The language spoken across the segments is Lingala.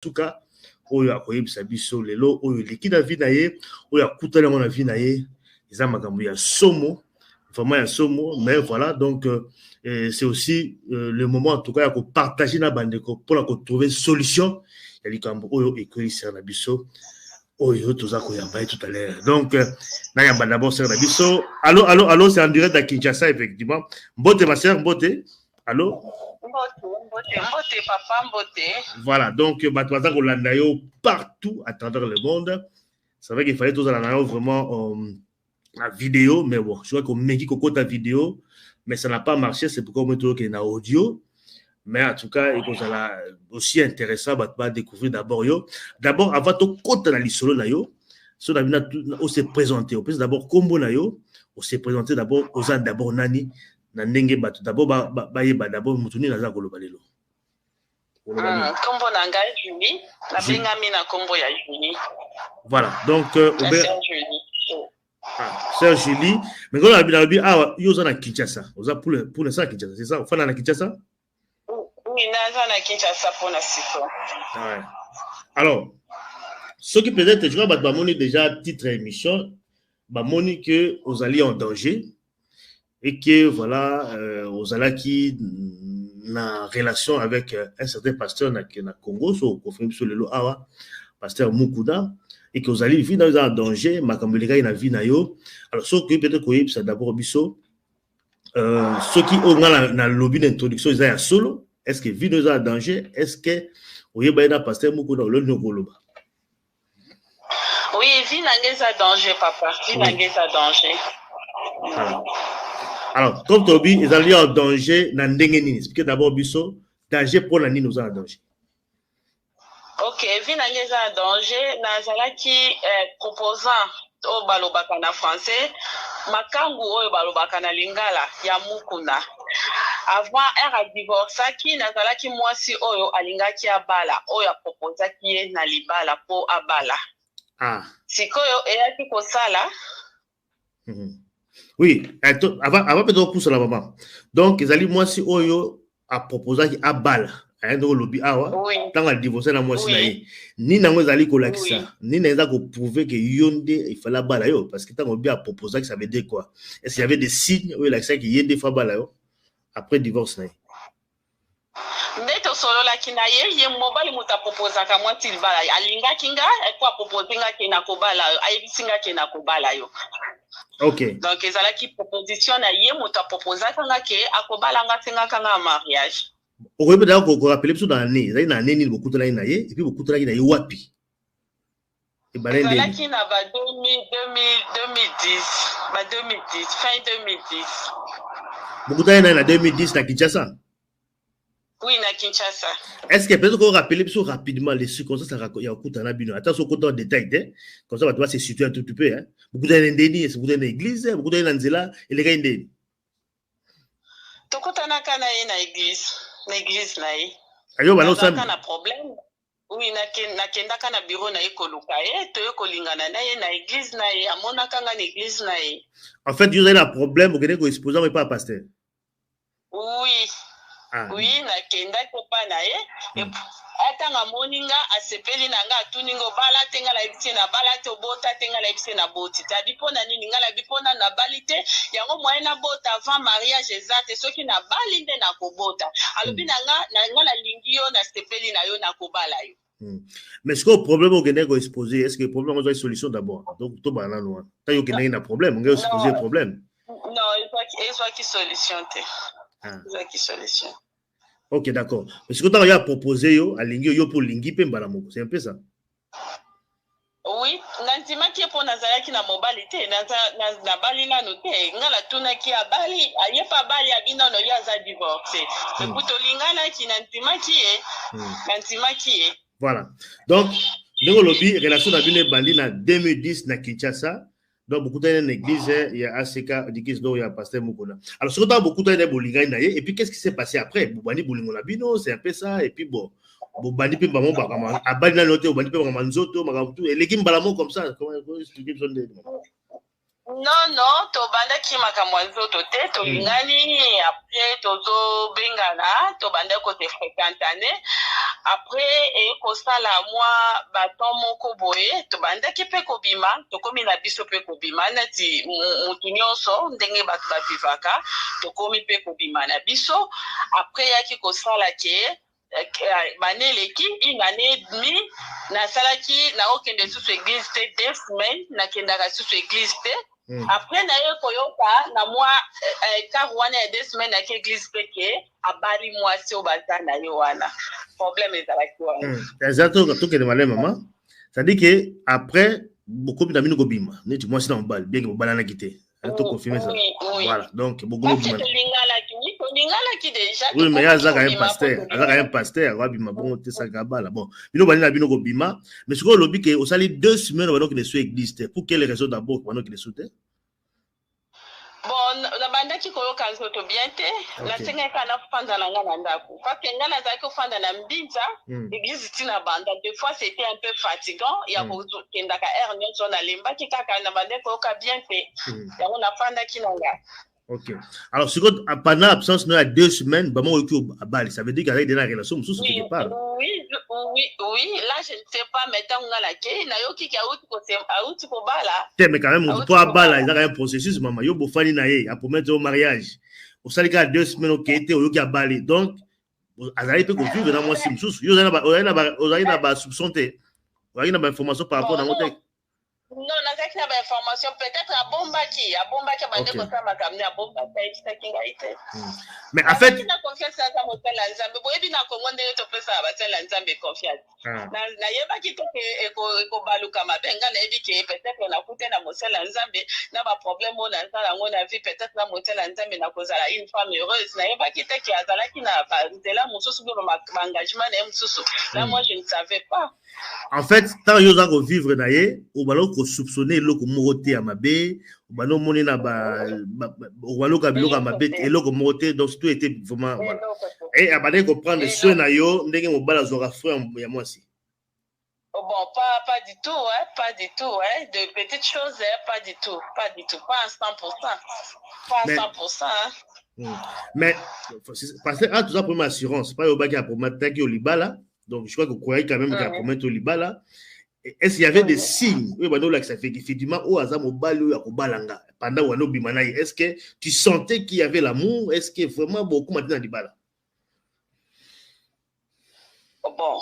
tout cas oyo akoyebisa biso lelo oyo leki na vie na ye oyo akutana na vie na ye eza makambo ya somo vraiment ya somo mais voilà donc c'est aussi le moment en tout cas ya partager na bandeko pour trouver solution ya likambo oyo ekoyisa na biso oyo toza koyamba tout à l'heure donc na yamba d'abord c'est na biso allô c'est en direct à Kinshasa effectivement mbote ma sœur mbote allô Mbote, papa, mbote. Voilà, donc, Batouazan Rolandayo partout à travers le monde. C'est vrai qu'il fallait tous en vraiment la vidéo, mais bon, je vois qu'on met ta vidéo, mais ça n'a pas marché, c'est pourquoi on met tout qu'il y a audio. Mais en tout cas, il est aussi intéressant de découvrir d'abord. D'abord, avant tout, quand on a l'isolo, on s'est présenté. On peut d'abord, combo, on s'est présenté d'abord, aux gens d'abord, nani, d'abord, d'abord, Moutouni, Naza Golobalelo. Kombo nanga Julie, la bengami na kombo ya Julie. Voilà, donc Sœur Julie. Sœur Julie, mais quand on a bien yo na Kinshasa, oza pour l'instant Kinshasa, c'est ça? Fana na Kinshasa? Oui, naza na Kinshasa pour na siko. Ouais. Alors, ce qui peut-être je crois ba moni déjà titre émission, ba moni que aux alliés en danger et que voilà aux alliés qui na relation avec un certain pasteur na Congo so confirme sur le lo awa pasteur Mukuda et que vous allez vivre dans un danger makambeleka na vie na yo alors ce que peut-être que ça d'abord biso ceux qui ont na lobby d'introduction ils a solo est-ce que vie dans un danger est-ce que oyeba na pasteur Mukuda le ngoloba oui vie na danger papa vie na danger alors comme Tobi ils allaient en danger na ndenge nini expliquer d'abord biso danger pour la nini nous en danger. Ok, vie na danger nazalaki proposant o balobaka na français makangu oyo balobaka na lingala ya mukuna avant era divorçaki nazalaki mwasi oyo alingaki abala oyo proposaki ye na libala po abala sikoyo eyaki kosala oui avant peut-être pour la maman donc ezali mwasi oyo a proposaki abala ayendo lobi awa tanga divorcer na mwasi na ye ni nango ezali kolakisa ni naeza ko prouver que yonde il fallait bala yo parce que tango bien proposaki ça veut dire quoi est-ce qu'il y avait des signes où il a que yende fa bala yo après divorce na ye ndeto solo la kinaye ye mobali muta proposa ka mwati bala alinga kinga et pour proposer nga kena ko bala ayibisinga kena ko bala yo. OK. Donc ezala ki proposition na ye muta proposa kanga ke akobala nga tinga kanga mariage. Okoye peut-être ko rappeler biso dans l'année ezali na année nini bokutana na ye et puis bokutana na ye wapi et balende ezala ki na ba 2010 ba 2010 fin 2010 bokutana na 2010 na Kinshasa. Oui, na Kinshasa. Est-ce que peut-être qu'on rappelle rapidement les circonstances il y a kutana bino attention qu'on en détail comme ça va se situer un tout petit peu hein bokutana ndeni est-ce bokutana na église bokutana na nzela ele ka ndeni tokutana kana ye na église na ye ayo balo ça kana problème oui na kenda kana bureau na ye koluka ye to kolingana na ye na église na ye amona kanga na église na ye en fait vous avez un problème vous ko exposer mais pas pasteur oui oui na kenda ko pa na ye atanga moninga asepeli nanga atuningo bala tenga la ibise na bala to bota tenga la ibise na boti tadi pona nini ngala bipona na balite yango moyena bota avant mariage exact soki na balinde na kobota alobi nanga ngala lingio na sepeli na yo na kobala yo. Mais est-ce que le problème au Guinée est exposé est-ce que le problème a une solution d'abord donc tout bana no ta yo Guinée a un problème on va exposer le problème non il faut qu'il solution te il faut qu'il solution. OK, d'accord. Parce que quand il a proposé yo alingi yo pour lingi pe mbala moko, c'est un peu ça. Oui, nantima ki po nazalaki na mobali te na bali na no te ngala tuna ki abali aye pa bali abina no yaza divorcé. Écoute lingala ki nantima ki Voilà. Donc ndeko lobi relation na bino bandi na 2010 na Kinshasa. Donc beaucoup dans l'église il y a ACK d'église donc il y a pasteur Mukuna. Alors ce temps beaucoup dans bolinga na ye et puis qu'est-ce qui s'est passé après bobani bolingo na bino c'est un peu ça et puis bon bobani pe ba mo ba kama abali na note bobani pe ba manzoto makamtu et l'équipe balamo comme ça comment expliquer son de Non, tobanda ki makamwanzo tote, tolingani, après tozo bengana, tobanda ko te fréquentane, après kosala mwa baton moko boye, tobanda ki pe kobima, tokomi na biso pe kobima, nati mutu nyonso, ndenge bato bavivaka, tokomi pe kobima na biso, après yaki kosala ke, baneleki une année et demie nasalaki naokende susu église te 2 semaines nakendaka susu église te après naye koyoka na mwa kar wana ya 2 semaines naki église te ke abali mwasi oyo baza na ye wana problème ezalaki wana eza tokende malema mama c'est-à-dire que après bokomi na bino kobima neti mwasi na mobali bien ke bobalanaki te to confirmer ça voilà donc beaucoup de oui mais azaka un pasteur wabima bongo te sakabala bon bino bali na bino ko bima mais ce que lobi ke osali 2 semaines pendant que les soins existent pour quelle raison d'abord pendant que les soutes bon na bandaki koyoka nzoto bien te nasengaka na kufanda na nga na ndako parce que nga nazalaki kofanda na mbinza église tina banda des fois c'était un peu fatigant ya kokendaka heure nyonso nalembaki kaka na bandaki koyoka bien te yango nafandaki na nga. Ok. Alors, si pendant l'absence, nous, il y a 2 semaines, bah, moi, à Bali, ça veut dire qu'il y a des relations, quelque part. Oui, là, je ne sais pas, mais tant qu'on a la quai, il y a qui a out pour Bala. Mais quand même, pour à Bala, il y a un processus, maman, il y a beaucoup de naïe, à promettre au mariage. Au salut, il y a 2 semaines, ok, il y a Bali. Donc, Azali peut confirmer dans moi, si je suis, il y a des soupçons, il y a des informations par rapport à mon texte. Non, nazaki na ba information peut-être abombaki bande ko sama kamni abombaki kitaki ngaite. Mais en fait, na confiance na motela nzambe boyebi na kongo ndenge to pesa batela nzambe confiance. Na yeba ki to ko baluka mabenga na yebi ke peut-être na kute na motela nzambe na ba problème na nzala ngona vie peut-être na motela nzambe na kozala une femme heureuse na yeba ki te ki azala ki na ba nzela mususu bo ma engagement na mususu. Là moi je ne savais pas. En fait, tant que vous avez vivre naïe, au ballon qu'on soupçonnait l'eau comme moroté à ma baie, au ballon monné na ba, au ballon kabilo à ma baie et l'eau comme moroté, donc tout était vraiment voilà. Et à ballon qu'on prend des soins naïo, n'engagez mon bal à zora frère il y a moi aussi. Bon, pas du tout, hein, pas du tout, hein, de petites choses, hein, pas du tout, pas à 100%, pas à 100%, hein. Mais parce que tout ça pour ma assurance, pas au bac à pour m'attaquer au Libala. Donc, je crois que vous croyez quand même qu'il y a promettre au Libala. Est-ce qu'il y avait des signes? Oui, bah, là, que ça fait effectivement, au hasard, au bal, au balanga, pendant ou bimanaï. Est-ce que tu sentais qu'il y avait l'amour? Est-ce que vraiment beaucoup maintenant à Libala? Bon.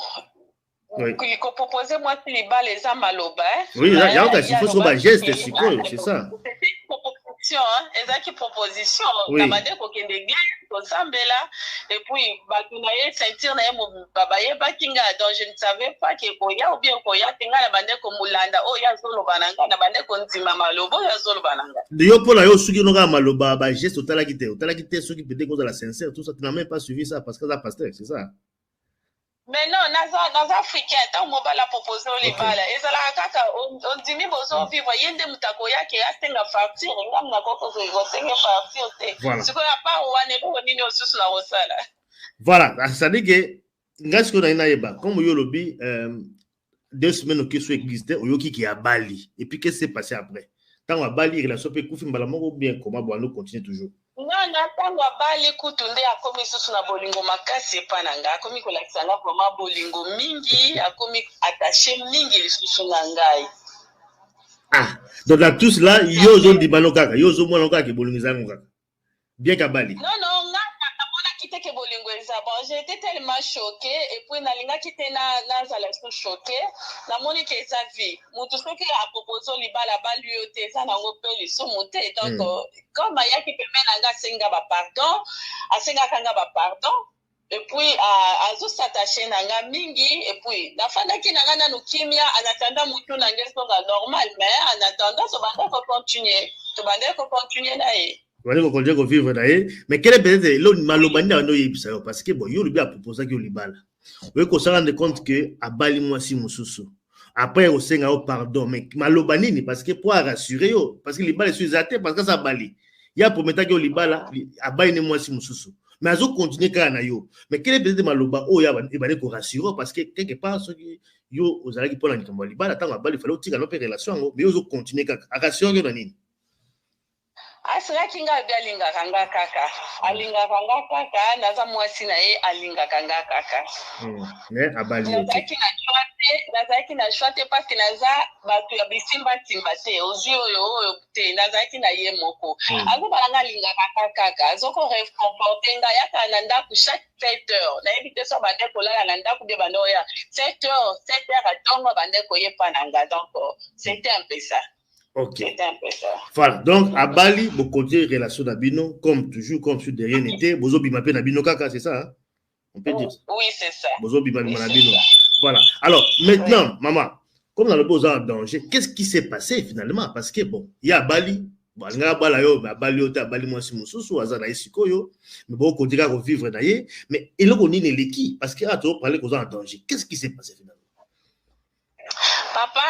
Oui. Il faut proposer moi si Libala les âmes à l'oba. Oui, il y a un chiffre sur ma geste, c'est ça. Ezaki proposition namande kokende église kosambela et puis bakunaye sentir na mo babaye bakinga donc je ne savais pas que koya ou bien koya tenga na bande ko mulanda o ya zolo bananga na bande ko nzima malobo ya zolo bananga yo pola yo suki no ga maloba ba geste otala kité suki peut-être cause de la sincère tout ça tu n'as même pas suivi ça parce que ça pasteur c'est ça. Mais non, dans Africain, tant que je vais proposer au Libala, et ça la kaka, on dit mais bozo vivre, yende mutakoya qui a tenga facture, ngam na koko ko tenga facture. Voilà. Ce qu'on a pas ou ane ko nini osusu na osala. Voilà, ça dit que ngas ko na inayeba, comme yo lobi 2 semaines que soit existé, yo qui a Bali. Et puis qu'est-ce qui s'est passé après? Tant à Bali, relation peut koufi mbala moko bien comment bon nous continue toujours. Non, tango abali kutunde akomi susu na bolingo makasi epananga akomi kolakisa nga vraiment bolingo mingi akomi attaché mingi lisusu na ngai. Ah, donc là tous là yo zo di balo kaka yo zo mwana kaka bolingo zango kaka bien kabali. Non nga namona kite ke bolingo eza bon j'ai été tellement choquée et puis nalinga kite na zala so choquée namoni ke eza vie mutu soki a proposé libala balu yo te eza nango pe liso mote donc comme ayaki pembe nanga asenga ba pardon et puis azo s'attacher nanga mingi et puis nafandaki nanga nanu kimia en attendant mutu nanga songa normal mais en attendant so banda ko continuer na ye. Voilà qu'on continue à vivre d'ailleurs mais quel est peut-être l'autre malobani à nous parce que bon yo lui a proposé que libala oui qu'on se rende compte que à Bali moi si mususu après au senga au pardon mais malobani ni parce que pour rassurer yo parce que libala suis athée parce que ça Bali il y a promettre que libala à Bali ni moi si mususu mais azo continuer quand na yo mais quel est peut-être maloba oh ya ba ko rassurer parce que quelque part ce qui yo ozala ki pona nikambo libala tant à Bali fallait tirer notre relation mais yo continuer à rassurer yo na nini. asilaki nga bi alingaka nga kaka alingaka nga kaka naza mwasi na ye alingaka nga kaka abali nazalaki na choix te parce que naza bato ya bisimbasimba te ozwi oyo te nazalaki na ye moko azobala nga alingaka nga kaka azokoreconforte nga yaka na ndako chaque 7 heures nayebi te so bande kolala na ndako de bande oya 7 heures atongo bande koyepa na nga donc c'était un peu ça. Ok. Voilà. Donc, à Bali, vous continuez relation d'Abino, comme toujours, comme si de rien n'était. Bozo Bimapé Nabino Kaka, c'est ça? Hein? On peut dire ça. Oui, c'est ça. Bozo Bimapé Nabino. Voilà. Alors, maintenant, maman, comme dans le beau en danger, qu'est-ce qui s'est passé finalement? Parce que, bon, il y a Bali, bon, il y a Bali, moi, c'est mon sous, Azana Isikoyo, mais bon, on dirait qu'on vivre d'ailleurs, mais il y a l'équipe, parce qu'il y a toujours parlé qu'on est en danger. Qu'est-ce qui s'est passé finalement? Papa,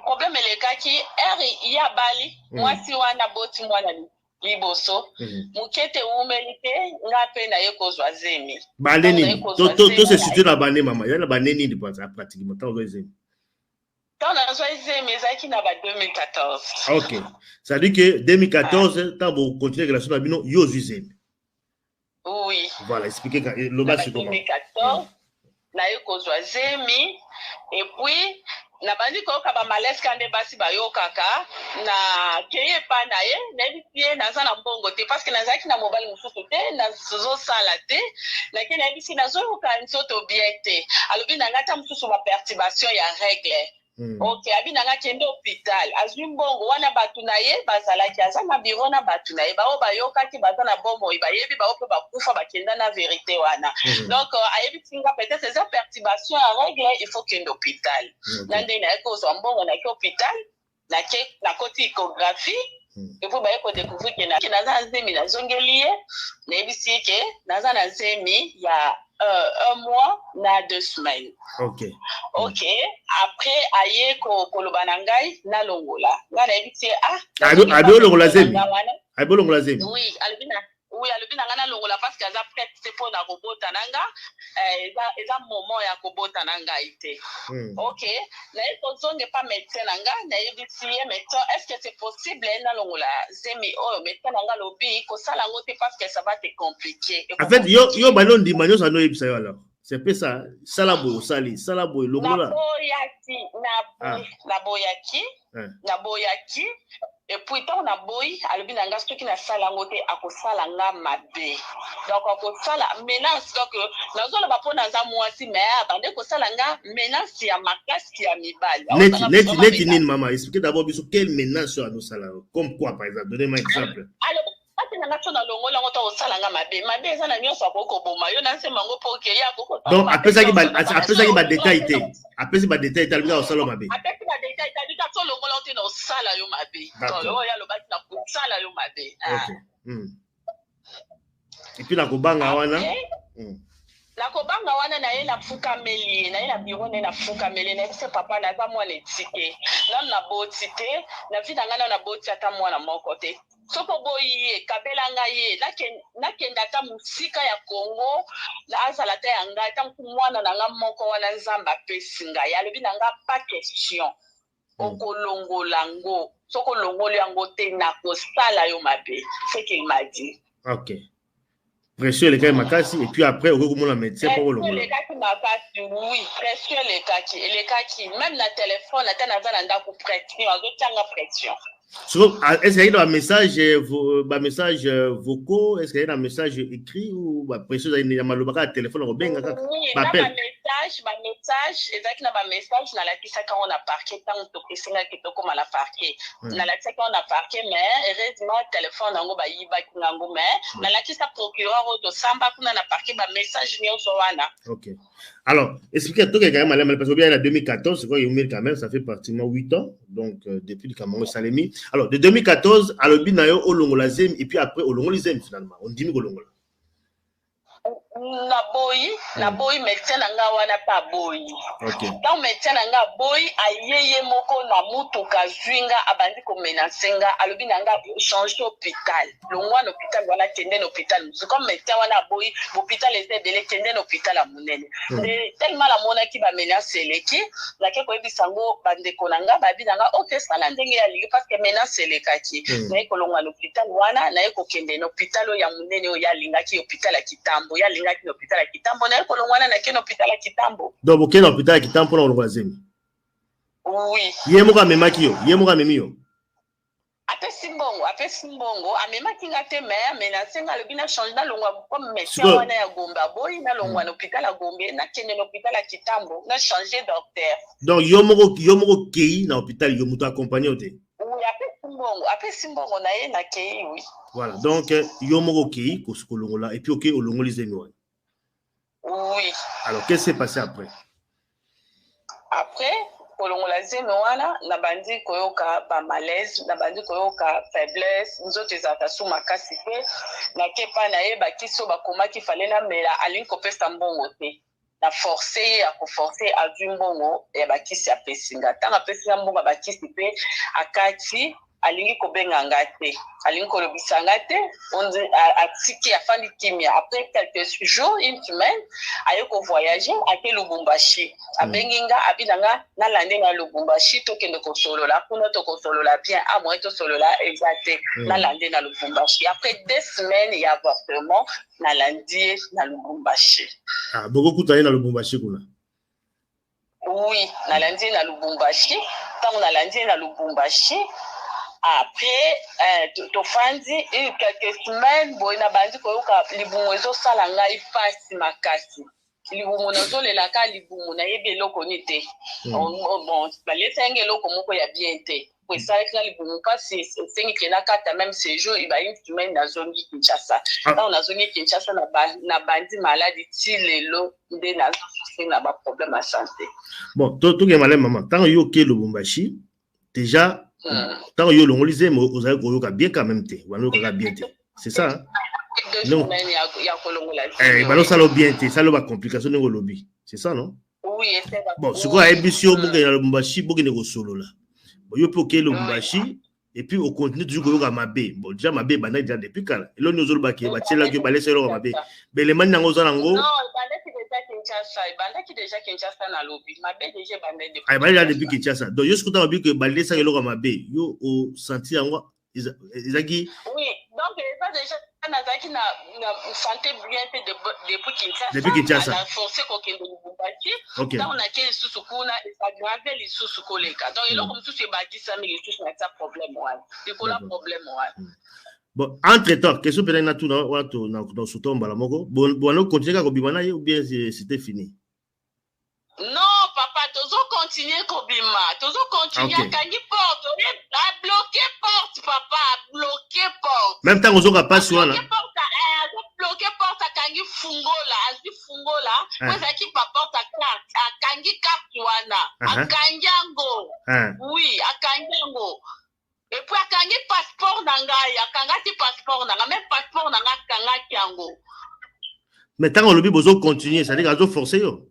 problème elekaki eri ya Bali mwasi wana boti mwana liboso mukete umelite ngape na ye kozwa zemi baleni to se situe na bane mama ya na bane nini pratiquement tant ozwa zemi tant ozwa zemi ezaki na ba 2014. OK, ça dit que 2014 tant vous continuer relation na bino yo ozwi zemi. Oui, voilà, expliquez le match comment 2014 na ye kozwa zemi et puis na bandi koyoka bamaleska nde basi bayokaka na keye pa na ye nayebisi ye naza na mbongo te parce que nazalaki na mobali mosusu te nazosala te nake nayebisi nazoyoka nzoto bien te alobi nanga ata mosusu baperturbation ya règle. Ok, abi nanga kende hôpital azwi mbongo wana batu na ye bazalaki aza na biro na batu na ye bao bayokaki baza na bomoi bayebi bao mpe bakufa bakenda na vérité wana. Donc ayebi tinga peut-être eza perturbation ya règle il faut kende hôpital. Na nde na ye kozwa mbongo nake hôpital na koti échographie et puis baye ko découvrir que naza nzemi nazongeli ye nayebisi ke naza na nzemi ya 1 mois na 2 semaines. OK. OK. Après, aye koloba na ngai na longola. Nga na ebiti abi longola zemi. Abi longola zemi. Oui, alobina nga na longola parce que aza prête c'est pour na robota nanga. Eza moment ya kobota nanga ite. OK. Na ekozonge pas médecin nanga na ebiti médecin est-ce que c'est possible na longola zemi oh médecin nanga lobi ko sala ngote parce que ça va te compliquer. En fait yo balondi manyo ça no yebisa yo alors. C'est peu ça, salabo sali, salabo longola. Na boyaki et puis tant na boy alobi nanga soki na sala ngote akosala nga mabe. Donc akosala menace donc nazolo ba pona za mwasi mais abande kosala nga menace ya makasi ya mibali. Neti nini mama, expliquez d'abord biso quelle menace sur nous sala comme quoi par exemple, donnez-moi un exemple. Donc après ça qui va détailler après ça va détailler tal au salon mabe et puis la kobanga wana la kobanga wana na ye na fuka meli na ye na biro na fuka meli na se papa na za mwana etike na botite na vida ngana na boti ata mwana moko te soko boyi kabela ngaye nakenda ta musika ya Congo la azala ta yanga ta mwana na nga moko wana nzamba pesinga ya lebi na nga pas question okolongolango soko longolo yango te na kosala yo mabe c'est qu'il m'a dit. OK. Pression les cas makasi et puis après au comment la médecin pour le les cas makasi oui pression les cas qui même la téléphone la tana za nda ko pression azotanga pression. Est-ce qu'il y a un message vocaux, est-ce qu'il y a un message écrit ou pression il y a malobaka téléphone au benga kaka ba message ezaki na ba message na la kisa quand on a parqué tant to kisinga kitoko mala parqué na la kisa quand on a parqué mais heureusement téléphone nango ba yiba kingango mais na la kisa procureur to samba kuna na parqué ba message nyonso wana. OK. Alors, expliquez tout quand même parce que bien en 2014, c'est quoi il quand même ça fait pratiquement 8 ans donc depuis le Cameroun Salemi. Alors de 2014 à l'obinayo au Longola Zem et puis après au Longola Zem finalement on dit au Longola. na boy médecin nanga wana pa boy. OK. Donc médecin nanga boy ayeye moko na mutuka zwinga abandi ko menacenga alobi nanga changer hôpital. Longwa na hôpital wana kende na hôpital. Comme médecin wana boy hôpital ese bele kende na hôpital amunene. Tellement la mona ki ba menace leki la ke ko ebisango bande konanga babi nanga OK sala ndenge ya ligi parce que menace lekaki. Na ko longwa na hôpital wana na ko kende na hôpital ya munene o ya linga ki hôpital ya Kitambo ya linga ki hôpital ya Kitambo na ko longwa na ke hôpital ya Kitambo. Donc OK na hôpital ya Kitambo na longwa zemi. Oui. Yemoka memaki yo, yemoka memio. Apesi simbongo amemaki ngate mais menacenga lobi na change na longwa comme médecin wana ya Gomba boy na longwa na hôpital ya Gombe na kende na hôpital ya Kitambo na changer docteur. Donc yomoko kei na hôpital yo muto accompagner ote. Oui, apesi mbongo na ye na kei oui. Voilà, donc yomoko kei kosukolongola et puis OK olongoli zemi wana. Oui. Alors qu'est-ce qui s'est passé après? Après kolongola zemi wana na bandi koyoka ba malaise na bandi koyoka faiblesse nzoto ezaka su makasi pe na kepa na ye bakiso bakomaki fale na mela alingi kopesa mbongo te na forcer ya koforcer azwi mbongo ya bakisi apesinga ntango apesinga mbongo bakisi pe akati alingi kobenga nga te alingi kolobisa nga te atiki afandi kimia après quelques jours une semaine aye kovoyager ake Lubumbashi abengi nga abina nga nalande na Lubumbashi tokende kosolola kuna tokosolola bien moi tosolola exacte nalande na Lubumbashi après 2 semaines ya avortement nalandi na Lubumbashi. Boko kutane na Lubumbashi kuna? Oui, nalandi na Lubumbashi tango nalandi na Lubumbashi. Après, tofandi quelques semaines, boy na bandi koyoka libumu ezosala ngai pasi makasi. Libumu nazolela ka libumu na yebi eloko ni te. Bon, balesa nge eloko moko ya bien te. Pour ça que libumu pasi sengi kena kata même séjour iba une semaine na zongi Kinshasa. Dans na zongi Kinshasa na bandi maladi ti lelo nde na na ba problème à santé. Bon, to ke malem maman, tant yo ke Lubumbashi déjà tant yo longoli zemi ozali koyoka bien quand même te wana yoka bien te c'est ça non balosala bien te sala ba complication ndenge olobi c'est ça non? Oui, c'est ça. Bon sikoyo ayebi yo bokende na Lubumbashi bokende kosolola yo mpe okei Lubumbashi et puis on continue toujours koyoka mabe bon déjà mabe ebandaki déjà depuis kala eloni ozolobaki batielaki balesa eloko mabe belemani nango oza nango bandaki déjà Kinshasa na lobi mabe déjà bandaki depuis Kinshasa donc yo sikuta babi que balesa eloko mabe yo o senti yango ezaki oui donc ça déjà nazaki na santé bien depuis Kinshasa na forcé kokende Lubumbashi donc na ke lisusu kuna esagrave lisusu koleka donc eloko mosusu ebakisami lisusu na tia problème wana likola problème wana. Bon, entre-temps, question peut-être na tout dans Soutomba la moko. Bon, on continue à kobima ou bien c'était fini? Non, papa, tozo continuer kobima. Tozo continuer à kangi porte. À bloquer porte, papa, à bloquer porte. Même temps ozo ka passe wana. Bloquer porte à kangi fungola, asi fungola. Moi ça qui pa porte à carte, à kangi carte wana. À kangiango. Oui, à kangiango. Et puis akangi passeport nanga akangati passeport nanga même passeport nanga akangaki yango. Mais tant on le bozo continuer, ça veut dire azo forcer yo.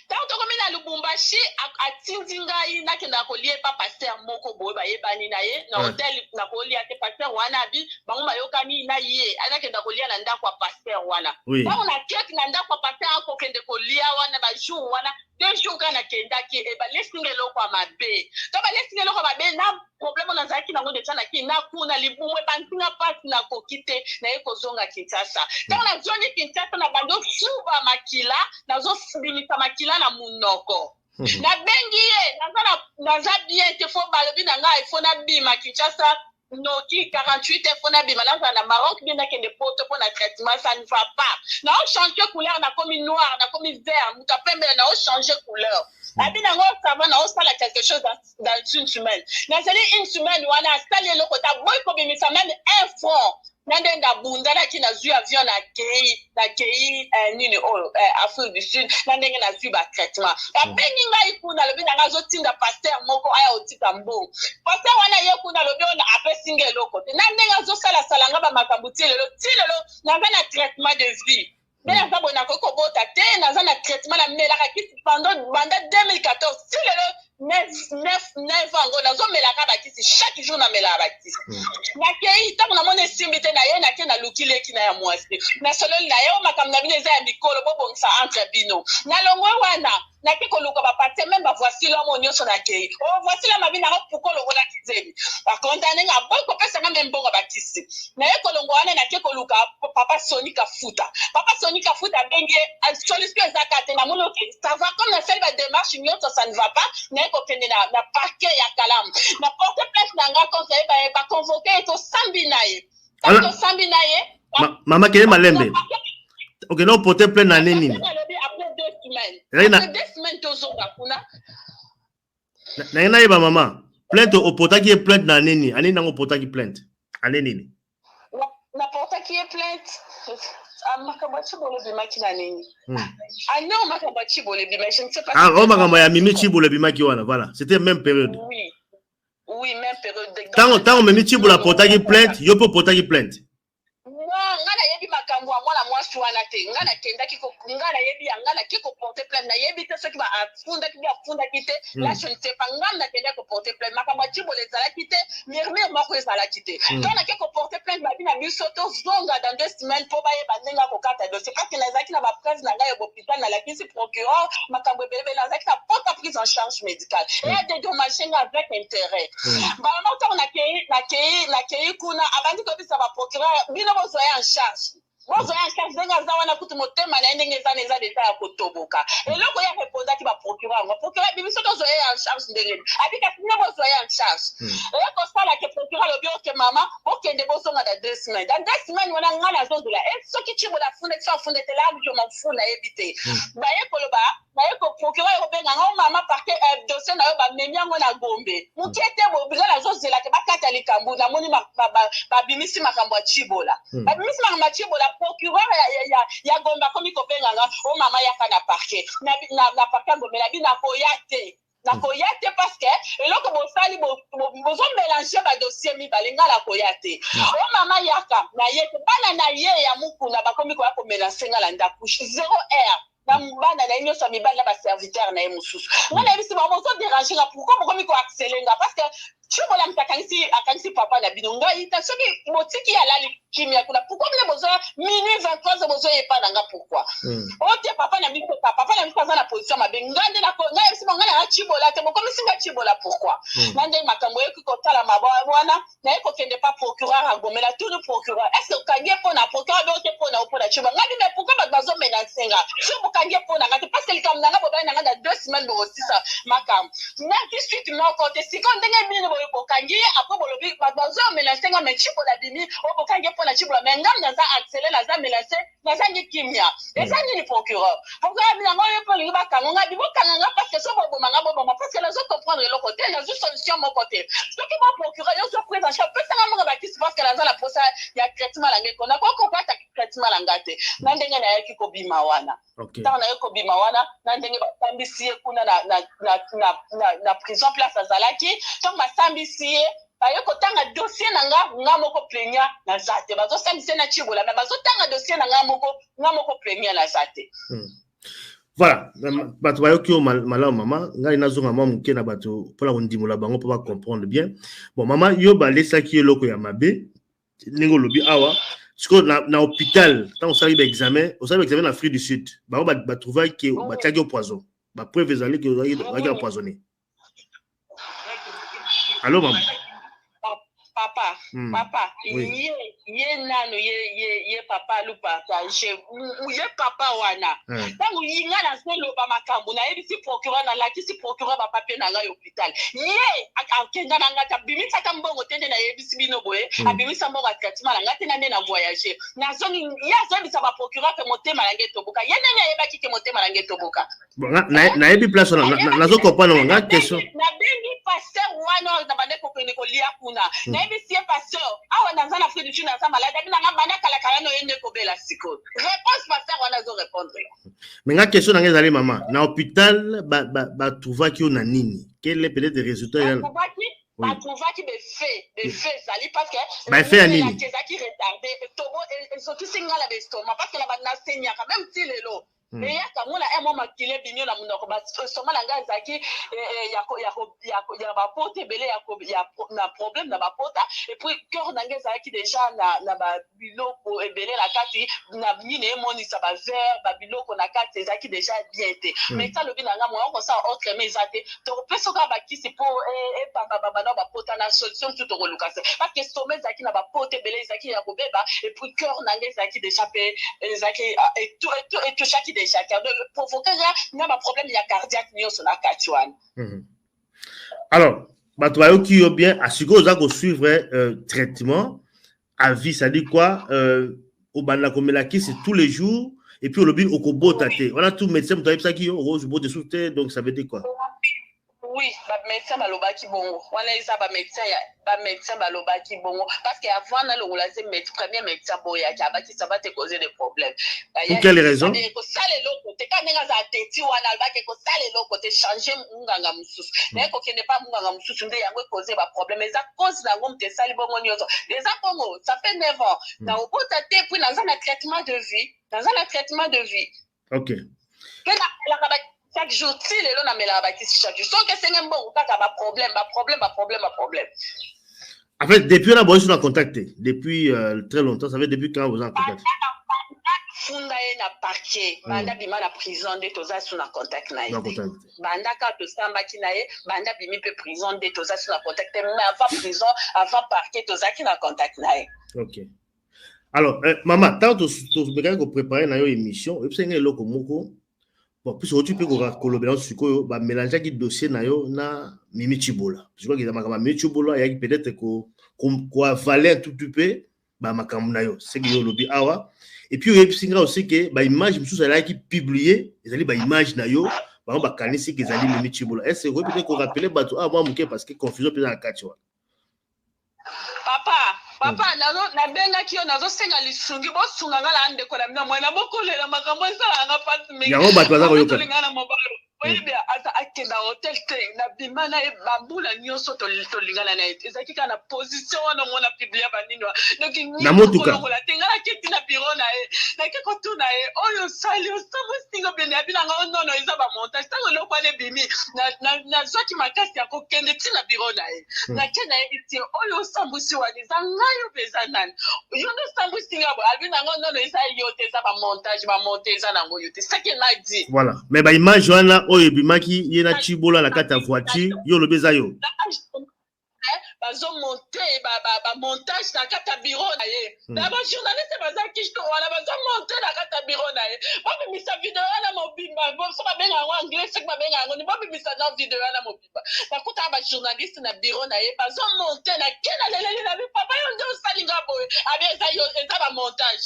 Tant to komi na Lubumbashi atindi ngai nakenda kolie pa pasteur moko boye bayebani na ye na hotel na kolia te pasteur wana bi bango bayokani na ye anakenda kolia na ndako ya pasteur wana. Bango na kete na ndako ya pasteur akokende kolia wana ba jour wana 2 jours kana kendaki e ba lesingelo kwa mabe. To ba lesingelo kwa mabe na problème na zaki nango de tana ki na kuna libumu bantinga pasi na kokite na ekozonga Kinshasa. Tant na zoni Kinshasa na bando fuba makila na zo subimisa makila na munoko. Na bengi ye naza bien te fo balobi na ngai fo na bima Kinshasa noki 48 fo na bima na Maroc bien na kende poto pour na traitement ça ne va pas. Na on change couleur na comme noir na comme vert muta pembe na on change couleur. Abina ngo ça va na on sala quelque chose dans une semaine. Na sali une semaine wana sali loko ta boy ko bimisa même 1 franc. nandenga bunda na kina zui avion na kei nini Afrique du Sud nandenga na zui ba traitement abengi ngai kuna lobi nanga zotinda pasteur moko aya otika mbongo pasteur wana ye kuna lobi ona apesinga eloko te nandenga zosala salanga ba makambo tilelo nanga na traitement de vie bena zabo na koko bota te naza na traitement na melaka kisi pendant 2014 tilelo 9 ans nazo melaka bakisi chaque jour na melaka bakisi nakei tango namona esimbi te na ye nake na lukile kina ya mwasi na sololi na ye o makambo na bino eza ya mikolo bobongisa entre bino na longwe wana nake koluka bapate même bavoici lomo nyonso nakei voici la mabina ngo puko longola kizeli bakontane nga boy kopesa nga mbongo bakisi na ye kolongo wana nake koluka papa Sonika Futa bengi solution ezaka te na mono ke ça va comme na fait ba démarche nyonso ça ne va pas na kokende na parquet ya Kalamu na porte plainte na nga contre ba convoquer to sambi na ye to sambi na ye mama kele malembe ok no porte plainte na nini après 2 semaines tozonga kuna na yena yeba mama plainte au portaki e plainte na nini ani nango portaki plainte ani nini na portaki e plainte makambo chibolo bimaki na nini non makambo chibolo bimaki je ne sais pas makambo ya mimi chibolo bimaki wana voilà c'était même période oui même période tango mimi chibolo portaki plainte yo po portaki plainte ngana yebi makambo ya mwana mwasi wana te ngana kendaki ko ngana yebi ngana kiko porter plainte na yebi te soki ba afunda kite là je ne sais pas ngana kendaki ko porter plainte makambo chibolo ezalaki te murmure moko ezalaki te tona kiko porter plainte babi na biso to zonga dans 2 semaines po baye bandenga ko kata dossier parce que nazaki na ba prise na ngai au hôpital na la kisi procureur makambo belebe nazaki na porte prise en charge médicale et des dommages avec intérêt ba mama to na kei kuna abandi ko bisa ba procureur bino en charge. Bozo en charge denga zawana kutu motema na ndenge eza deta ya kotoboka. Eloko ya répondre ki ba procureur. Ba procureur bibiso tozo en charge ndenge. Abika sina bozo en charge. Ko sala ke procureur lobi oke mama, okende bozo na 2 semaines. Dans 2 semaines wana ngana zozo la. Soki chibo la funde tsa funde te la je m'en fous na ebité. Ba ye koloba, ba ye ko procureur obenga ngo mama parce que dossier na yo ba menyango na Gombe. Mukete bo bizala zozo la ke bakata likambu na moni ba bimisi makambo chibo la. Ba bimisi makambo chibo la procureur ya Gombe komi ko benga o mama ya kana parquet. Na parquet Gombe la bi na koyate. Na koyate parce que eloko bo sali bozo mélanger ba dossier mi balinga la koyate. O mama yaka na yete bana na ye ya mukuna bakomi ko ya ko mélanger ngala ndakushi 0 heure. Na mbana na inyo sa mibala ba serviteur na emususu. Ngana bisi ba bozo déranger nga pourquoi bokomi ko accélérer parce que chibola akanisi papa na bino ngai ta soki motiki ya lali kimia kuna pourquoi mne bozo minuit 23 bozo yepa nanga pourquoi ote papa na biso za na position mabe ngande na ko ngai bisi ngana na chibola te bokomi singa chibola pourquoi nande makambo yeki ko tala mabwana na yeko kende pa procureur agomela tout le procureur est-ce que kangie pona procureur dote pona opona chibola ngadi mais pourquoi bazo menacenga so bokangie pona ngati parce que likamna nga boba nanga da 2 semaines bo osisa makam na tout suite moko te sikon ndenge bino bokangi après bolobi bazo menacer nga mais chibola bimi bokangie pona chibola mais ngam na za accélérer la za menacer na za kimia eza ni procureur pourquoi bina ngo yepo liba kanonga bibo kananga parce que so bobo parce que la zo comprendre le côté la solution mon côté ce qui va procureur yo so prise en charge peut ça ngo ba kisi parce que la za la procès ya traitement la ngeko na ko ta traitement la ngate na ndenge na yaki ko bima wana tant na yako bima wana na ndenge ba tambisi kuna na prison place azalaki tant ba tambisi baye kotanga dossier nga moko plaignant na zate bazo sambise na chibola mais bazo tanga dossier nga moko plaignant na zate voilà bato bayoki o malamu mama ngai nazonga mwa moke na bato mpona kondimola bango mpo bacomprendre bien bon mama yo balesaki eloko ya mabe ndenge olobi awa sikoyo na hôpital ntango osali baexamen na Afrique du Sud bango batrouvaki ke batiaki yo poison bapreuve ezali ke ozalaki empoisonné allo mama papa ye nano ye papa lu partage ye papa wana tango yinga na selo ba makambo na yebisi procureur na lakisi procureur ba papier na ngai hôpital ye akenga na ngata bimisa ka mbongo tende na yebisi bino boye abimisa mbongo traitement na ngata na na voyager na zoni ya zoni bisa ba procureur ke motema na ngeto boka ye nani yebaki ke motema na ngeto boka na yebi place na zo comprendre nga question na bengi pasteur wana na bande ko kene ko lia kuna na ebi sie pasteur awa nanza na Afrique du Sud nanza malade bi nanga bande kala kala no yende ko bela siko réponse pasteur wana zo répondre mais nga question nanga ezali maman na hôpital ba trouva ki ona nini quel est peut-être les résultats batrouvaki befe ezali parce que baefe ya nini ezalaki retardé tobo ezokisi nga la bestoma parce que la banasenyaka même ti lelo eyaka mona mo makile binyo na munoko basoma na nga ezalaki ya bapota ebele na problème na bapota et puis cœur na nga ezalaki déjà na babiloko ebele na kati na nini emonisa bavere babiloko na kati ezalaki déjà bien te mais ta lobi na nga moya kosa autre mais eza te tokopesoka bakisi mpo epambababana bapota na solution tu tokoluka se parce que stoma ezalaki na bapota ebele ezalaki ya kobeba et puis cœur na nga ezalaki déjà mpe ezalaki etouchaki déjà provoquer un problème cardiaque alors bato bayoki yo bien asiko oza ko suivre traitement à vie ça dit quoi au banda komela kisi tous les jours et puis olobi okobota te voilà tout médecin mto yebisaki yo okobote sous te donc ça veut dire quoi oui ba médecin balobaki bongo wana eza ba médecin balobaki bongo parce que avant na longola c'est premier médecin boya ki abaki ça va te causer des problèmes pour quelle raison ko sale loko te kanenga za teti wana baki ko sale loko te changer nganga mususu mais ko kende pas nganga mususu nde yango causer ba problème eza cause na ngom te sali bongo nyoto déjà bongo ça fait 9 ans na obota te puis dans un traitement de vie OK chaque jour, si les gens n'ont pas chaque jour, sans que c'est un bon, pas problème. En fait, depuis on a besoin de contacter. Depuis très longtemps, ça fait depuis quand vous en contact. Funda na parquet, banda bima na prison de toza suna contact na banda ka to samba ki na ye, banda bimi pe prison de toza suna contact mais avant prison, avant parquet toza ki na contact na ye. OK. Alors, maman, tant que préparer na yo émission, et puis c'est un loko moko. Bon, puis tu peux collaborer sur quoi, bah mélanger qui dossier na yo na Mimi Chibola. Je crois que dans Mimi Chibola, il y a peut-être quoi valer un tout petit peu, bah makambu na yo. C'est que yo lobi awa. Et puis il y a aussi que bah image mususu ça là qui publié, ils allaient bah image na yo, bah kanisi qu'ils allaient Mimi Chibola. Est-ce que peut-être qu'on rappeler bah ah moi muke parce que confusion peut dans quatre. Papa na benga kiyo nazo senga lisungi bo sunga ngala ande ko na mina mwana bokolela makambo sala nga pasi mingi yango bato baza koyoka ngana mobalo oyebia ata akenda hotel te na bimana e bambula nyonso to lingana na ezaki kana position wana mona publier banino donc na motuka la tengala kiti na bureau na e na ke ko tuna e oyo sali o sabo singo bene abina nga nono eza ba montage tango lokwa le bimi na zwaki makasi ya kokende ti na bureau na e na kena e ti oyo sambusi wani zanga yo pesa nani yo no sambusi ngabo abina nga nono eza yo te za ba montage na ngo yo te ça que na dit voilà mais ba image wana oyo bimaki yena Chibola na kata voiture yo lobeza yo bazo monter ba montage na kata bureau na ye ba journaliste baza kishto wala bazo monter na kata bureau na ye ba misa video na mobimba bo so ba benga en anglais so ba benga ngo ni ba misa na video na mobimba ba kuta ba journaliste na bureau na ye bazo monter na kena lelele na bi papa yo ndo salinga boy abi eza ba montage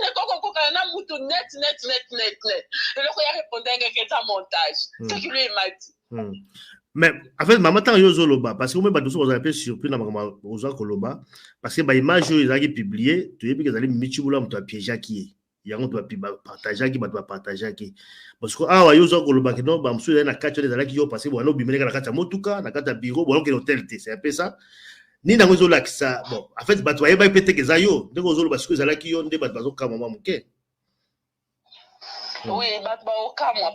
ni koko na mutu net le ko ya répondre que c'est un montage c'est que lui m'a dit mais en fait maman tant yo zoloba parce que moi bato so un peu surpris na maman oza koloba parce que ba image yo ezaki publier tu yebi que ezali Michibula muto a piéger qui yango to ba partager qui bato ba partager qui parce que ah yo zo koloba que non ba musu na kacho ezalaki yo parce que bon no bimeleka na kata motuka na kata bureau bon que l'hôtel c'est un peu ça ni na ngozo lakisa bon en fait bato yeba peut-être que za yo ndeko zoloba parce que ezalaki yo nde bato bazo kama mama muke. Oui,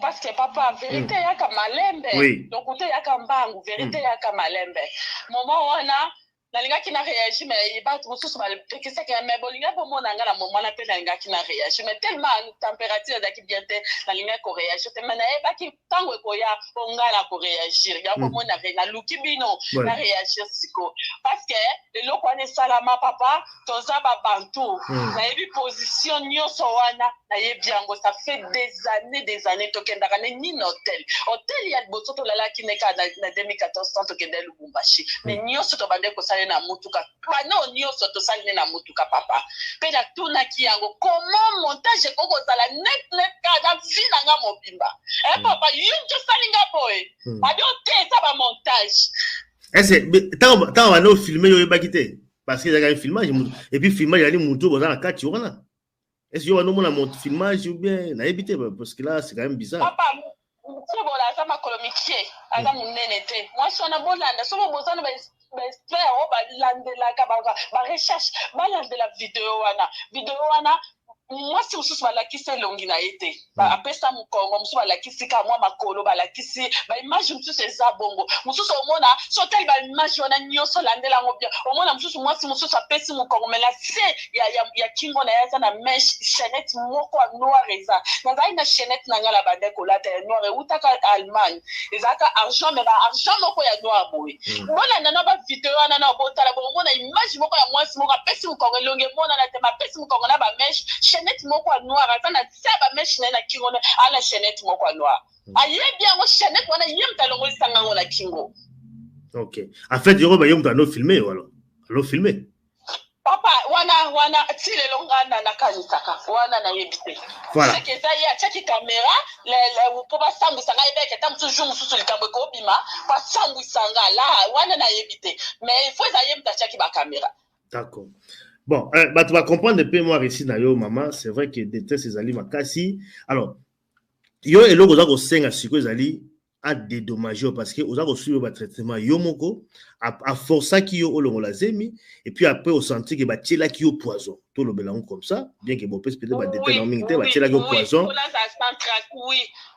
parce que papa, vérité yaka malembe. Oui. Donc côté yaka mbangu, vérité yaka malembe. Moment wana nalinga kina réagir mais ba tout sous mal que c'est que mais bolinga pour mon ngala moment na pe nalinga kina réagir mais tellement température d'aki bien te nalinga ko réagir te mais ba ki tango ko ya ngala ko réagir ya pour mon na luki bino na réagir siko parce que le loko ne salama papa toza ba bantu na yebi position nyoso wana na yebi yango ça fait des années to kenda kana ni hôtel ya bototo lala kineka na 2014 tant to kenda Lubumbashi mais nyoso to bande ko na mutuka bano nyonso to sali na mutuka papa pe na tuna ki yango comment montage koko sala net ka vina nga mobimba papa yunjo salinga boy abi ote sa ba montage Tant on va nous filmer, il va quitter. Parce qu'il y a un filmage. Et puis, filmage, il y a des moutons dans la carte. Est-ce qu'il y a un filmage ou bien parce que là, c'est quand même bizarre. Papa, sobola aza makolo mikie aza monene te mwasi wana bolanda soki bozana baexpert oyo balandelaka barecherche balandela video wana mwasi mosusu balakisi elongi na ye te apesa mokongo mosusu balakisi ka mwa makolo balakisi baimage mosusu eza bongo mosusu omona so otali baimage wana nyonso olandela yango bien omona mosusu mwasi mosusu apesi mokongo me na se ya kingo na ye aza na meshe chaînette moko ya noire eza nazali na chaînette na ngai na bande kolata ya noire eutaka allemagne ezalaka argent me baargent moko ya noire boye bolanda na bavideo wana na botala bomona image moko ya mwasi moko apesi mokongo elongi emonana te mapesi mokongo na bameshe chaînette moko ya noire aza na tia bameshe na ye na kingo ala chaînette moko ya noire ayebi yango chaînette wana ye moto alongolisanga yango na kingo. Ok, en fait yoko baye moto filmé alo filmé papa wana tilelo ngana nakanisaka wana nayebi te soki eza ye atiaki kamera mpo basambwisanga yebeke ata mosusu jour mosusu likambo ekobima basambwisanga la wana nayebi te mais ifo eza ye moto atiaki bakamera. D'accord. Bon, tu vas comprendre un peu moi ici d'ailleurs maman, c'est vrai que déteste ces ali makasi. Alors, yo eloko za ko senga siko ezali a dédommager parce que oza ko suivre ba traitement yo moko a força ki yo olongola zemi et puis après au senti que ba tiela ki yo poison. Tout le belango comme ça, bien que bon peut peut-être ba détail en minute ba tiela ki yo poison.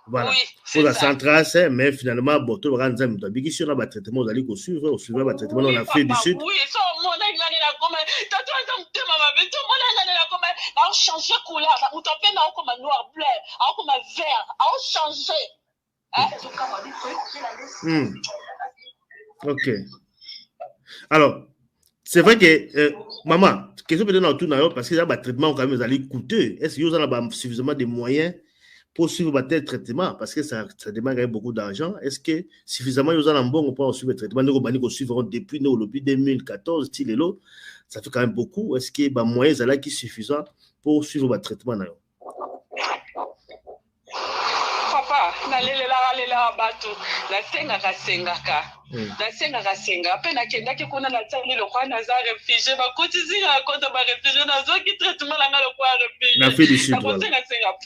Voilà. Pour la centrace, mais finalement, bon, tout le monde a dit que le traitement, vous allez suivre, le traitement dans l'Afrique du Sud. Oui, ça, mon a changé couleur, on t'a fait comme noir, bleu, comme vert, on changé. Ok. Alors, c'est vrai que, maman, question peut-être dans tout d'ailleurs, parce que là, le traitement, quand même, vous allez coûter. Est-ce que vous avez suffisamment de moyens pour suivre votre traitement, parce que ça demande beaucoup d'argent? Est-ce que suffisamment vous avez un bon pour suivre le traitement? Nous suivrons depuis 2014, ça fait quand même beaucoup. Est-ce que les moyens sont suffisants pour suivre votre traitement? Papa, nalela bato, nasengaka. Nasenga pe nakendaki kuna natali lokwa naza réfugié bakotizinga konta ba réfugié nazoki traitement langa lokwa réfugié na fait du sud senga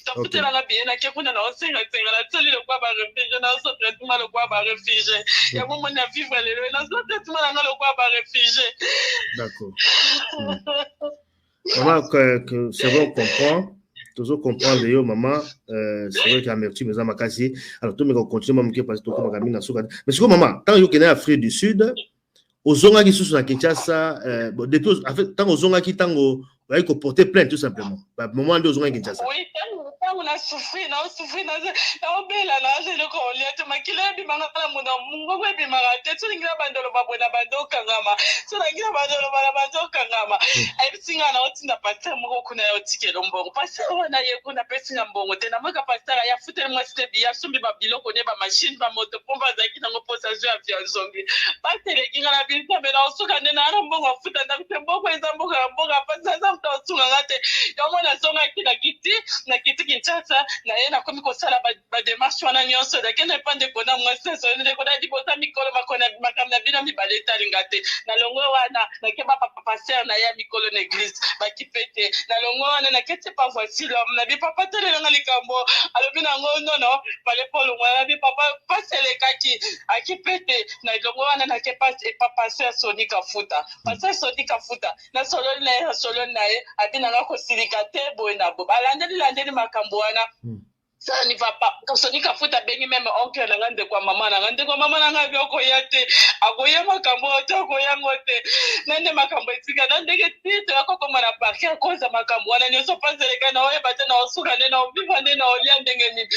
taputela na bien na kuna na senga natali lokwa ba réfugié na so traitement lokwa ba réfugié ya momo na vivre lelo na so traitement langa lokwa ba réfugié. D'accord. Maman, que c'est bon, on comprend. Toujours comprendre yo maman, c'est vrai qu'amertume est ma case. Alors tout le monde continue même parce que tout comme camine sur. Mais c'est comme maman, tant yo kena Afrique du Sud, aux zonga qui sont à Kinshasa, depuis en fait tant aux zonga qui tango il faut porter plainte tout simplement. Bah moment de zonga Kinshasa. Oui, tant on a souffert, na obela na zelo ko liate makile bi manga la muna mungo we bi manga te tu ngira bandolo babona bando kangama. Tu ngira bandolo bando kangama. Ai singa na otinda pasteur mungo kuna yo tikelo mbongo. Pasteur wana ye kuna pesinga mbongo te na maka pasteur ya futel moi c'était bien sumbi ba biloko ne ba machine ba moto pomba zaki na ngoposa zo ya via zongi. Pasteur le kinga na bilta be na osuka ne na mbongo futa na mbongo ezambo mbongo pasteur mtosunga ngate yomona songa kina kiti na kiti Kinshasa na yena komi kosala ba démarche wana nyonso da kene pande kona mwase so ne kona dibota mikolo makona makamna bina mibaleta lingate na longo wana na keba papa pasteur na ya mikolo na église ba kipete na longo wana na kete pa voici l'homme na bi papa tele na likambo alobi na ngo nono pale polo wana bi papa pasele kaki akipete na longo wana na kepa papa pasteur Sonika Futa pasteur Sonika Futa na solo na abina ngako silikate boy na bo balandeli makambo wana ça ne va pas comme Sonika Futa bengi même oncle na ngande kwa mama na ngabi okoyate akoya makambo okoya ngote nande makambo etika ndenge tite akoko mana parker koza makambo wana nyoso paseleka na oye bate na osuka ne na obiva ne na olia ndenge ni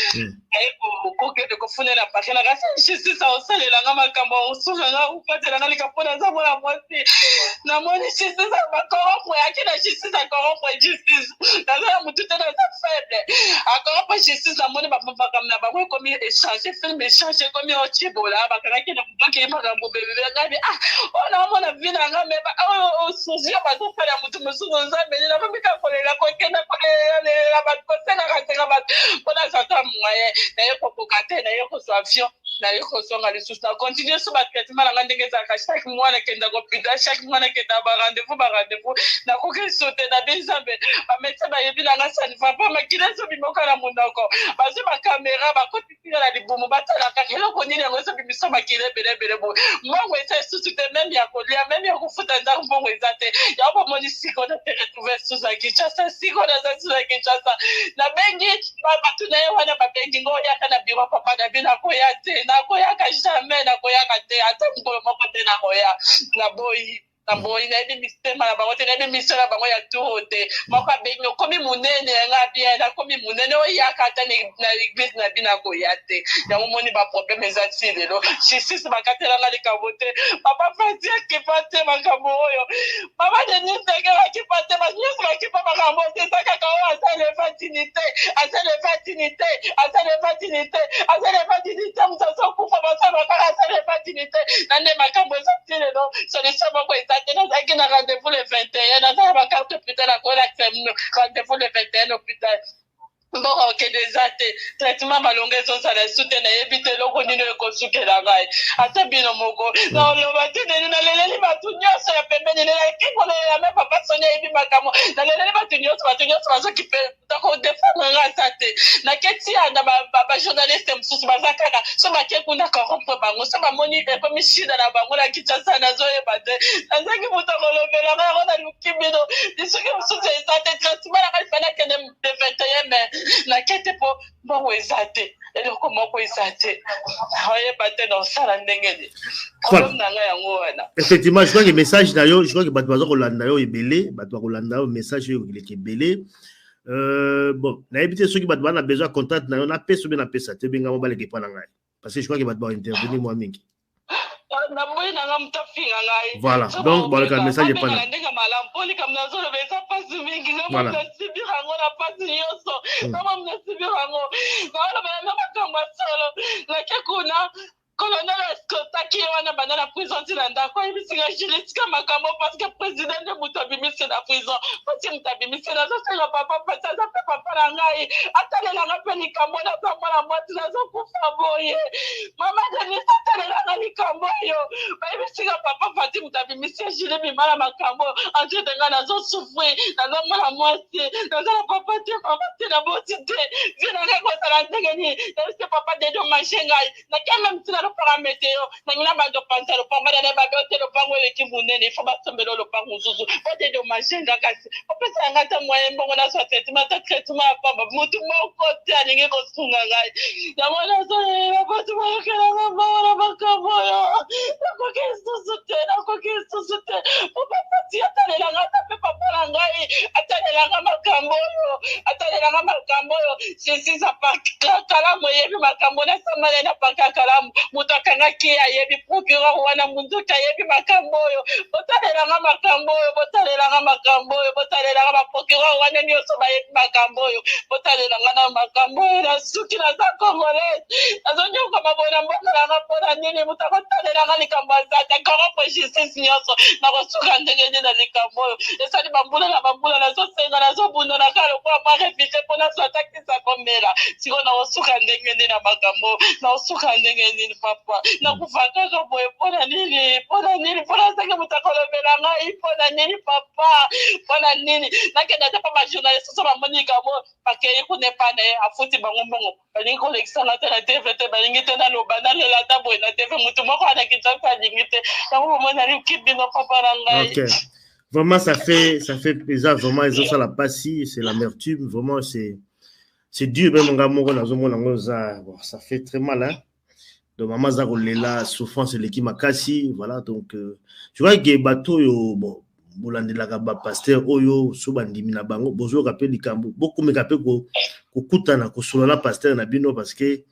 aiko koke de kofuna na parker na kasi justice osalela nga makambo osuka nga upatela na likapona za mwana mwasi na moni justice bakoropo yakina justice akoropo justice na mutu tena faible akoropo justice na moni bakamna bakwe komi échanger film échanger komi ochibola bakanaki na mbaki makambo bebe ngabi ona mona vina nga meba sozia bazofala mutu musuzo nzambe na babika kolela kokenda kolela batosena katenga bat pona sata mwaye na yeko kokate na yeko so avion na yoko songa les sous na continuer sur ba traitement la ndenge za chaque mois na kenda ko pita chaque mois na kenda ba rendez-vous na ko ke sauter na bizambe ba médecin ba yebi na ça ne va pas makina so bimoka na munoko ba se ba caméra ba ko tira la libumu ba tala ka kelo ko nini ngo so bimiso makile bele bo moi ça sous même ya ko lia même ya ko futa nda mbongo ezate ya ba moni siko na te retrouver sous la Kinshasa siko na za sous la Kinshasa na bengi ba tunaye wana ba bengi ngo ya kana biro papa na bina ko ya te na koyaka jamais na koyaka te ata mokolo moko te na koya na boyi na ebi mistema na bango te na ebi mission na bango ya turo te moko abengi okomi munene nga bien nakomi munene oyaka ata na église na bina koya te yango moni baproblème eza ti lelo justice bakatelanga likambo te papa fati akipa te makambo oyo mama denise ndenge bakipa te banyonso bakipa makambo te eza kaka oyo asaleva moto azokufa basala kaka asaleva dignité na nde makambo eza ti lelo solution moko eza te nazalaki na rendez-vous le 21 nazala bakarte hôpital akola rendez-vous le 21 hôpital mboko okende eza te traitement malongo ezosala su te nayebi te eloko nini ekosukela ngai ata bino moko na oloba te nini naleleli bato nyonso ya pembeni nelaekikolela me papa soni ayebi makambo naleleli bato nyonso bazokipe kodefendre nga ata te naketi ya na bajournaliste mosusu baza kaka so bake kuna corrompre bango so bamoni ekomi shida na bango na Kinshasa nazoyeba te nazaki moto akolobela nga yango naluki bino lisuki mosusu eza te traitement nanga lifani akende de 21 mai nakete po mbongo eza te eloko moko eza te oyeba te na osala ndenge ni problème na nga yango wana effectivement je crois que message na yo je crois que bato baza kolanda yo ebele bato bakolanda yo message oyo eleki ebele bon nayebi te soki bato bana besoin contact na yo napesa obe napesa te obengamo baleka epa na ngai parce que je crois que bato baintervenir mwa mingi naboyi nanga mutafinga ngai voilà donc baleka message epa na ndenge malamu poli kam nazoloba eza pasi mingi ngama nasibira yango na pasi nyonso ngama nasibira yango naolobela na makambo ya solo nake kuna colonel escotaki ye wana banda na prison ntina ndako ayebisinga julisika makambo parce que président nde moto abimisi na prison poti moto abimisi nazosenga papa pasi aza mpe papa na ngai atalelanga mpe likambo naza mwana mwasi nazokufa boye mama denis atalelanga likambo oyo bayebisinga papa pati moto abimisi ya juli bima na makambo ensuite ngai nazosufri naza mwana mwasi naza na papa te na bosi te vie na ngai kosala ndenge nini nayebisi papa dedomage ngai nakeme mtina lopanga meteo nangina bando panza lopanga dana babe te lopango eleki munene ifo basombela lopango mosusu po dedomage nga kasi opesa yanga ata moyen mbongo nazwa traitement ata traitement ya pamba motu moko te alingi kosunga ngai yango nazoyeba bato bayokelanga mbongo na makambo oyo nakoki lisusu te po papati atalelanga ata mpe papa na ngai atalelanga makambo oyo sesisa kalamu eyebi makambo nasamale na paka kalamu moto akangaki ayebi procureur wana munduki ayebi makambo oyo botalelanga makambo oyo botalelanga baprocureur wana nyonso bayebi makambo oyo botalelanga na makambo oyo nasuki naza congolaise nazonyoka mabona mbonelanga mpona nini moto akotalelanga likambo azata corrompre justice nyonso nakosuka ndenge nini na likambo oyo esali bambula nazosenga nazobunda nakala lokola mwa refuse mpo nazwatakisa komela siko nakosuka ndenge nini na makambo nakosuka ndenge nini papa nakufa kaka boye mpona nini mpona senge moto akolobela ngai mpona nini papa mpona nini nakenda te mpa bajournaliste so bamoni likambo bakei kunepa na ye afuti bango mbongo balingi kolekisanga te na tv te balingi te naloba nalela ata boye na tv motu moko ana Kinshasa alingi te yango bomoni aliki bino papa na ngai. Vraiment, ça fait plaisir. Vraiment, ils ont ça la passie, c'est l'amertume. Vraiment, c'est dur. Même bon, ça fait très mal. Hein? Donc, maman Zarolela, souffrance, c'est l'équipe Makassi. Voilà, donc, je vois que bateau, bon, bolandela ba pasteur oyo sobandimi na bango bozo rappel likambo beaucoup me rappel ko kutana ko solana pasteur na bino parce que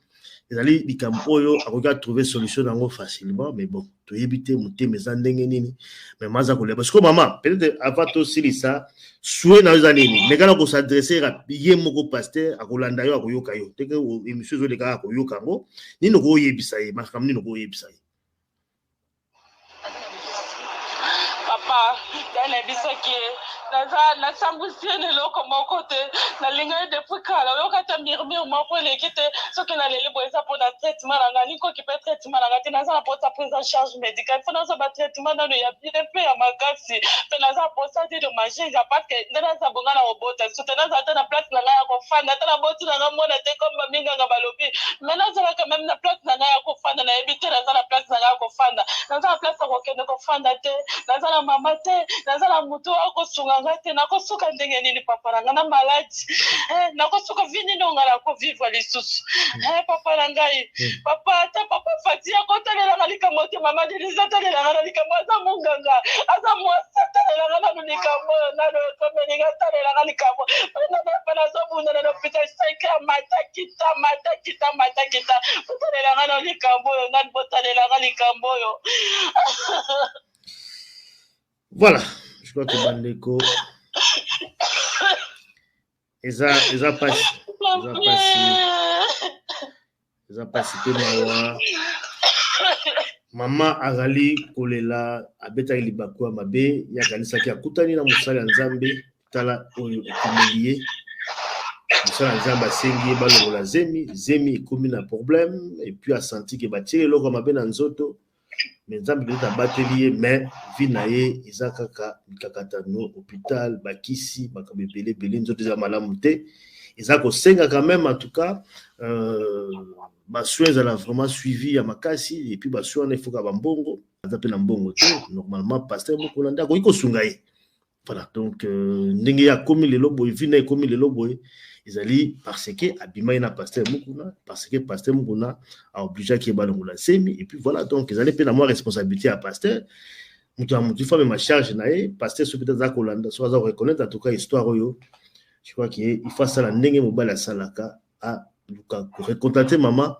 ezali likambo oyo akoka trouver solution nango facilement mais bon to éviter monter mes ndenge nini mais maza ko parce que maman peut-être avant to silisa souhait na zanini mais kana ko s'adresser à yé moko pasteur akolanda yo akoyoka yo teke émission zo leka akoyoka ngo nino ko yebisa ye makam nino ko yebisa ye papa yana biso ki na sambusiene loko moko te na linga depuis kala yoka ta mirmir moko lekite soki na leli boza pour na traitement na ngani ko ki peut traitement na ngati na za pour ta prise en charge médicale fona za ba traitement na ya bien pe ya makasi pe na za pour ça de manger ya pas que na za bonga na obota soutenir za ta na place na ya ko fanda ta na boti na mona te comme minga nga balobi mais na za quand même na place na ya ko fanda na ebite na za na place na ya ko fanda na za place ko kende ko fanda te na za na mama te na za na mutu ko sunga ngate na ko suka ndenge nini papa na ngana maladi na ko suka vini ndo ngala ko vivre lisusu papa na ngai papa ta papa fatia ko talela ngalika mote mama diliza talela ngalika moza munganga aza mwasa talela ngana nikambo na do ko meninga talela ngalika mo na zo bunda na hôpital saika mata kita talela ngana nikambo na botalela ngalika mboyo. Voilà, je crois que Bandeko eza pasi pe mawa mama azali kolela abeta libakwa mabe ya kanisa ki akutani na musala nzambe tala oyo ekomelie musala nzambe asengi balongola zemi ekomi na problème et puis a senti que batie eloko mabe na nzoto mais nzambe peut abateli ye mais vi na ye eza kaka mikakatano hôpital bakisi bakabebele bele nzoto eza malamu te eza kosenga quand même en tout cas soins ezala vraiment suivi ya makasi et puis soins il faut ka bambongo aza pe na mbongo te normalement pasteur moko na ndako iko sunga ye voilà donc ndenge ya komi lelo boy vi na komi lelo boy ezali parce que abima na pasteur mukuna parce que pasteur mukuna a obligé ki balongola semi et puis voilà donc ezali pe na moi responsabilité à pasteur mutu fa ma charge na ye pasteur so peut-être za kolanda so za reconnaître en tout cas histoire oyo je crois qu'il faut ça la ndenge mobala salaka a luka recontacter maman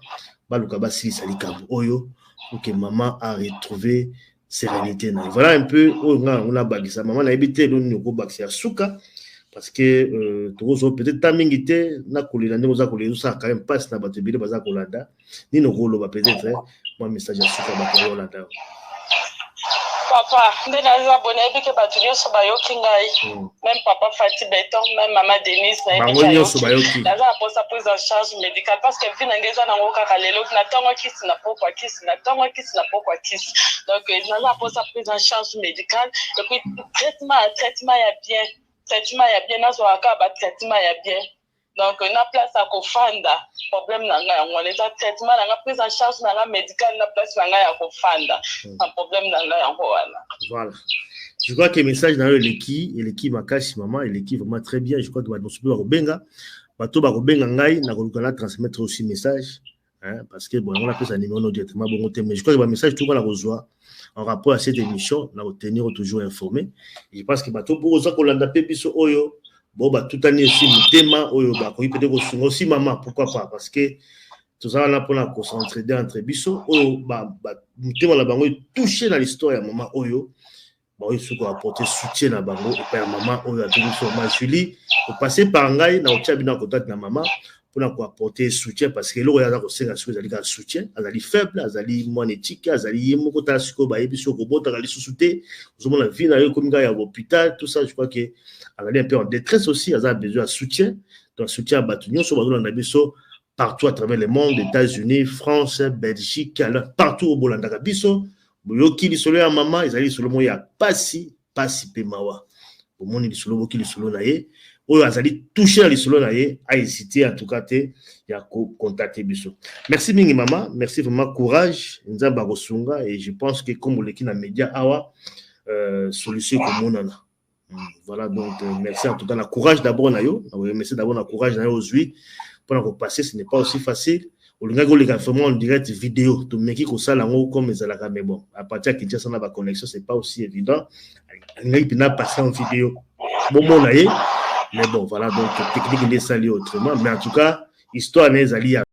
ba luka ba si salikabo oyo pour que maman a retrouvé sérénité na voilà un peu on a bagisa maman na habité le nyoko baksia suka parce que toujours peut-être tamingité na kolina ndeko za kolina ça quand même passe na bato bile baza kolanda ni no rolo ba peut-être moi message ya suka ba kolanda papa ndena za bonebi ke bato nyoso bayoki ngai même papa Fati Beton même maman Denise na bayoki za posa prise en charge médicale parce que vina ngeza na ngoka kalelo na tongo kisi na pokwa kisi donc na za posa prise en charge médicale et puis traitement ya bien na zo aka ba traitement ya bien donc na place à kofanda problème na nga yango les traitement na prise en charge na médical na place na nga ya kofanda un problème na nga yango wana. Voilà, je crois que message na eleki makashi maman eleki vraiment très bien. Je crois que bato super robenga bato ba robenga ngai na kolukana transmettre aussi message parce que bon on a fait ça numéro directement bon mais je crois que ba message tout la reçoit en rapport à cette émission na retenir toujours informé. Je pense que bato pour ça kolanda pe biso oyo bon bah tout année aussi mutema oyo ba ko peut-être aussi maman pourquoi pas parce que tout ça là pour la concentrer entre biso oyo ba mutema la bango toucher dans l'histoire ya maman oyo ba il faut apporter soutien na bango et pa maman oyo a tenu sur Julie pour passer par ngai na otia bina contact na maman pour na ko apporter soutien parce que lo ya za ko senga azali ka soutien azali faible azali monétique azali yemo ta siko ba yebiso ko bota ka lisusuté ozomona la vie na yo comme ya hôpital tout ça je crois que azali un peu en détresse aussi a besoin de soutien donc soutien à batunyo so bazona na biso partout à travers le monde, États-Unis, France, Belgique, partout au Bolanda biso boyoki lisolo ya maman ezali solo mo ya pasi pe mawa bomoni lisolo boki lisolo na ye oyo azali toucher na lisolo na ye a hésiter en tout cas te ya ko contacter biso. Merci mingi maman, merci vraiment courage nzamba kosunga et je pense que comme leki na média awa solution komonana. Voilà donc merci en tout cas la courage d'abord na yo, merci d'abord la courage na yo aujourd'hui pour passer ce n'est pas aussi facile. On a vraiment en direct vidéo tout meki ko sala ngo comme ezalaka mais bon à partir de Kinshasa na ba connexion c'est pas aussi évident. On a passé en vidéo bon mon mais bon voilà donc technique n'est sali autrement mais en tout cas histoire n'est ali